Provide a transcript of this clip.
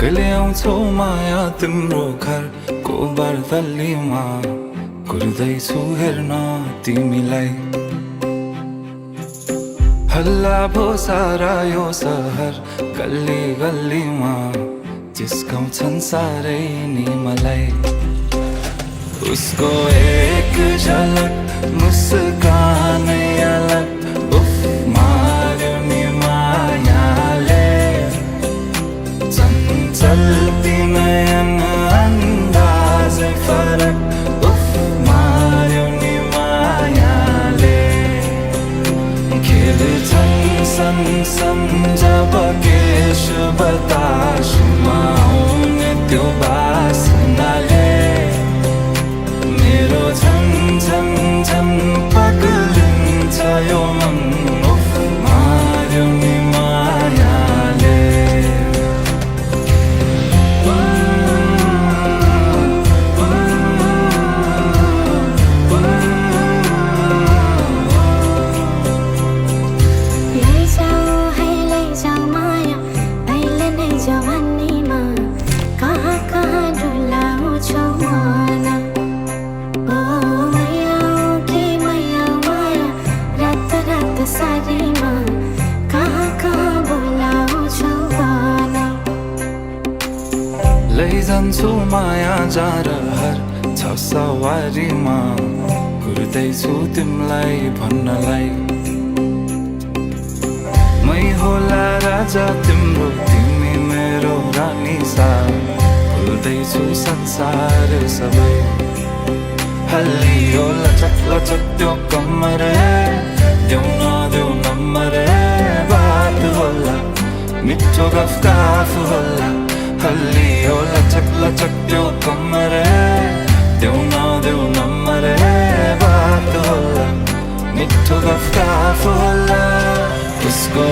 कहिले आउँछौ माया तिम्रो घरको बर्दलीमा कुर्दैछु हेर्न तिमीलाई हल्ला भो सारा यो सहर गल्ली गल्लीमा जिस्काउँछन् सारै नि मलाई उसको एक झलक मुस्कानै अलग उफ मार्यो नि मायाले चञ्चल्ती नयन अन्दाजै फरक उफ मार्यो नि मायाले खेल्छन् सन जब केश बतासमा आउने त्यो बासनाले मेरो झन् झन् झन् पगलिन्छ यो मन उफ मार्यो नि मायाले जवानीमा कहाँ कहाँ डुलाउँछौ मलाई मैया माया रात रात सारीमा कहाँ कहाँ बोलाउँछौ मलाई लैजान्छु माया जारहर छ सवारीमा कुर्दैछु तिमीलाई भन्नलाई मै होला राजा तिम्रो तिमी मेरो रानी सा भुल्दैछु संसार सबै हल्लियो लचक लचक त्यो कम्मर देऊ नदेऊ नम्बर बात होला मिठो गफ होला हल्लियो लचक लचक त्यो कम्मर देऊ नदेऊ नम्बर बात होला मिठो गफ होला उसको